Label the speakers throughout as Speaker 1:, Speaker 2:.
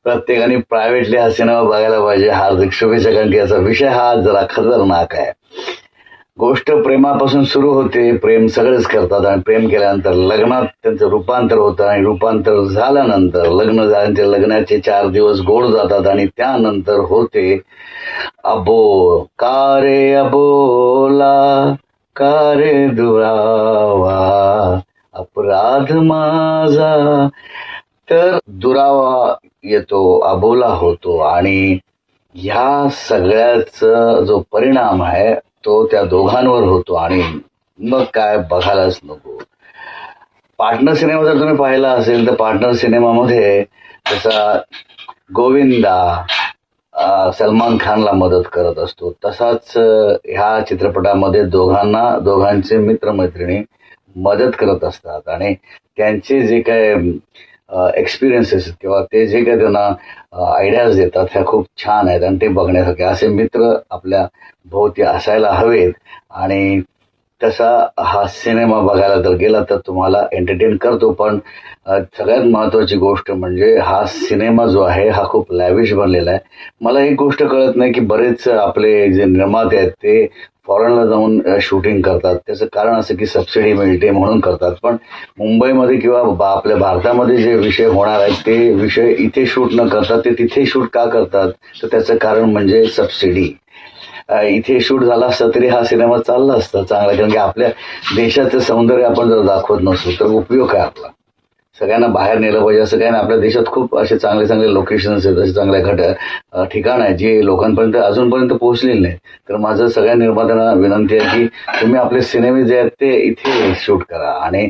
Speaker 1: प्रत्येकाने प्रायव्हेटली हा सिनेमा बघायला पाहिजे. हार्दिक शुभेच्छा. कारण की याचा विषय हा जरा खतरनाक आहे. गोष्ट प्रेमापासून सुरू होते. प्रेम सगळेच करतात आणि प्रेम केल्यानंतर लग्नात त्यांचं रूपांतर होतं आणि रूपांतर झाल्यानंतर लग्न झाल्यानंतर लग्नाचे 4 दिवस गोड जातात आणि त्यानंतर होते अबोल. का रे अबोला, का रे दुरावा, अपराध माझा. तर दुरावा येतो, अबोला होतो आणि ह्या सगळ्याचा जो परिणाम आहे तो त्या दोघांवर होतो आणि मग काय बघायलाच नको. पार्टनर सिनेमा जर तुम्ही पाहिला असेल तर पार्टनर सिनेमामध्ये जसा गोविंदा सलमान खानला मदत करत असतो, तसाच ह्या चित्रपटामध्ये दोघांचे मित्रमैत्रिणी मदत करत असतात आणि त्यांचे जे काय एक्सपिरियन्सेस किंवा ते जे काही त्यांना आयडियाज देतात ह्या खूप छान आहेत आणि ते बघण्यासारखे. असे मित्र आपल्या भोवती असायला हवेत आणि तसा हा सिनेमा बघायला जर गेला तर तुम्हाला एंटरटेन करतो. पण सगळ्यात महत्त्वाची गोष्ट म्हणजे हा सिनेमा जो आहे हा खूप लॅविश बनलेला आहे. मला एक गोष्ट कळत नाही की बरेच आपले जे निर्माते आहेत ते फॉरेनला जाऊन शूटिंग करतात. त्याचं कारण असं की सबसिडी मिळते म्हणून करतात. पण मुंबईमध्ये किंवा आपल्या भारतामध्ये जे विषय होणार आहेत ते विषय इथे शूट न करतात ते तिथे शूट का करतात, तर त्याचं कारण म्हणजे सबसिडी. इथे शूट झाला असता तरी हा सिनेमा चालला असता चांगला. कारण की आपल्या देशाचं सौंदर्य आपण जर दाखवत नसू तर उपयोग काय आपला. सगळ्यांना बाहेर नेलं पाहिजे असं काही नाही. आपल्या देशात खूप असे चांगले चांगले लोकेशन्स आहेत, असे चांगल्या ठिकाण आहेत जे लोकांपर्यंत अजूनपर्यंत पोहोचलेले नाही. तर माझं सगळ्या निर्मात्यांना विनंती आहे की तुम्ही आपले सिनेमे जे आहेत ते इथे शूट करा आणि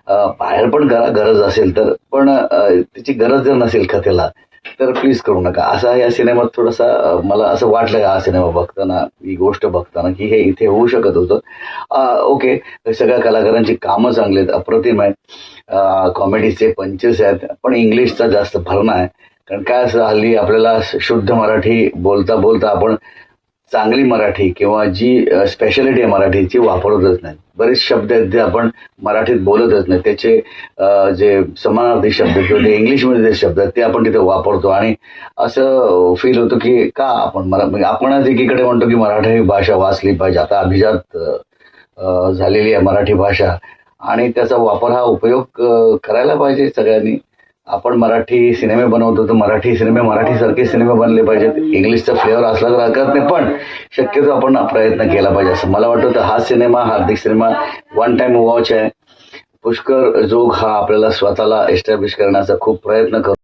Speaker 1: बाहेर पण करा गरज असेल तर. पण त्याची गरज जर नसेल कथेला तर प्लीज करू नका. असा या सिनेमात थोडासा मला असं वाटलं हा सिनेमा बघताना, ही गोष्ट बघताना की हे इथे होऊ शकत होतं. ओके, सगळ्या कलाकारांची कामं चांगली आहेत, अप्रतिम आहेत. कॉमेडीचे पंचेस आहेत पण इंग्लिशचा जास्त भरणा आहे. कारण काय असं हल्ली आपल्याला शुद्ध मराठी बोलता बोलता आपण चांगली मराठी किंवा जी स्पेशालिटी आहे मराठीची वापरतच नाही. बरेच शब्द आहेत जे आपण मराठीत बोलतच नाही. त्याचे जे समानार्थी शब्द किंवा ते इंग्लिशमध्ये जे शब्द आहेत ते आपण तिथे वापरतो आणि असं फील होतं की का आपण म्हणजे आपणच एकीकडे म्हणतो की मराठी भाषा वाचली पाहिजे. आता अभिजात झालेली आहे मराठी भाषा आणि त्याचा वापर हा उपयोग करायला पाहिजे सगळ्यांनी. आपण मराठी सिनेमे बनवतो तर मराठी सिनेमे मराठीसारखे सिनेमे बनले पाहिजेत. इंग्लिशचा फ्लेवर असला तर हरकत नाही पण शक्यतो आपण प्रयत्न केला पाहिजे असं मला वाटतं. तर हा सिनेमा हार्दिक सिनेमा वन टाइम वॉच आहे. पुष्कर जोग हा आपल्याला स्वतःला एस्टॅब्लिश करण्याचा खूप प्रयत्न करतो.